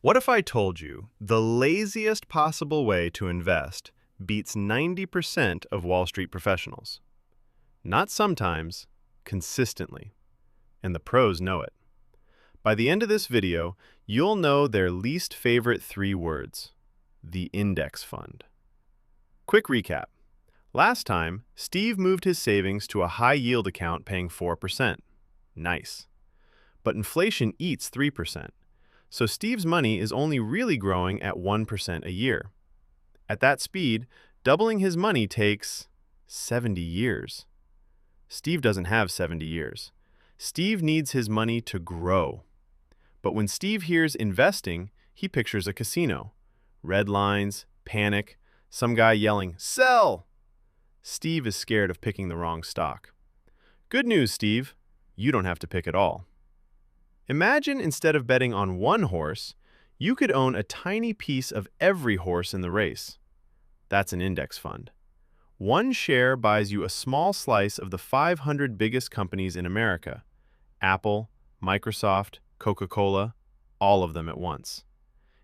What if I told you the laziest possible way to invest beats 90% of Wall Street professionals? Not sometimes, consistently. And the pros know it. By the end of this video, you'll know their least favorite three words: the index fund. Quick recap. Last time, Steve moved his savings to a high-yield account paying 4%. Nice. But inflation eats 3%. So Steve's money is only really growing at 1% a year. At that speed, doubling his money takes 70 years. Steve doesn't have 70 years. Steve needs his money to grow. But when Steve hears investing, he pictures a casino. Red lines, panic, some guy yelling, "Sell!" Steve is scared of picking the wrong stock. Good news, Steve. You don't have to pick at all. Imagine instead of betting on one horse, you could own a tiny piece of every horse in the race. That's an index fund. One share buys you a small slice of the 500 biggest companies in America: Apple, Microsoft, Coca-Cola, all of them at once.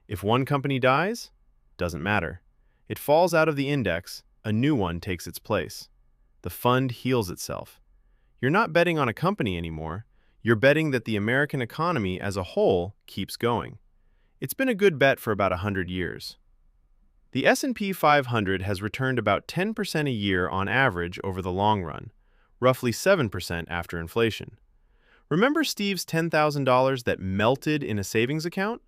If one company dies, doesn't matter. It falls out of the index, a new one takes its place. The fund heals itself. You're not betting on a company anymore. You're betting that the American economy as a whole keeps going. It's been a good bet for about 100 years. The S&P 500 has returned about 10% a year on average over the long run, roughly 7% after inflation. Remember Steve's $10,000 that melted in a savings account?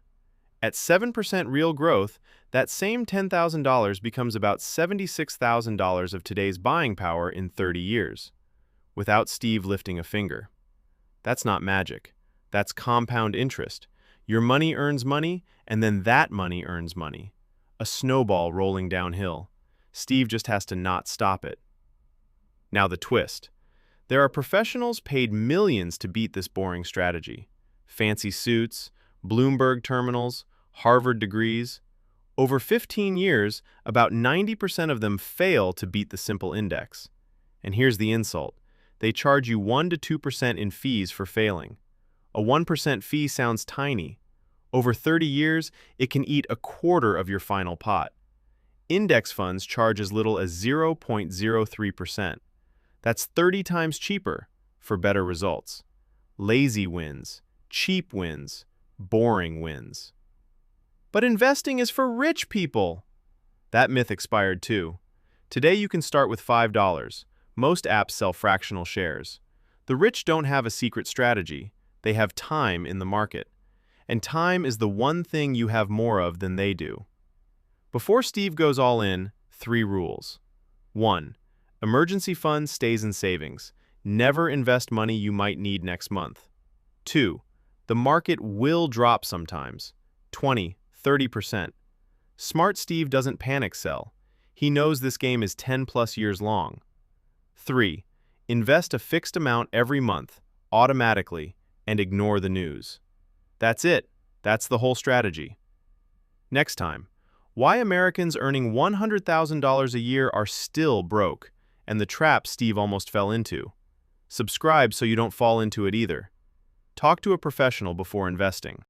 At 7% real growth, that same $10,000 becomes about $76,000 of today's buying power in 30 years, without Steve lifting a finger. That's not magic. That's compound interest. Your money earns money, and then that money earns money. A snowball rolling downhill. Steve just has to not stop it. Now the twist. There are professionals paid millions to beat this boring strategy. Fancy suits, Bloomberg terminals, Harvard degrees. Over 15 years, about 90% of them fail to beat the simple index. And here's the insult. They charge you 1 to 2% in fees for failing. A 1% fee sounds tiny. Over 30 years, it can eat a quarter of your final pot. Index funds charge as little as 0.03%. That's 30 times cheaper for better results. Lazy wins, cheap wins, boring wins. But investing is for rich people. That myth expired too. Today you can start with $5. Most apps sell fractional shares. The rich don't have a secret strategy. They have time in the market. And time is the one thing you have more of than they do. Before Steve goes all in, 3 rules. 1. Emergency fund stays in savings. Never invest money you might need next month. 2. The market will drop sometimes. 20, 30%. Smart Steve doesn't panic sell. He knows this game is 10+ years long. 3. Invest a fixed amount every month, automatically, and ignore the news. That's it. That's the whole strategy. Next time, why Americans earning $100,000 a year are still broke, and the trap Steve almost fell into. Subscribe so you don't fall into it either. Talk to a professional before investing.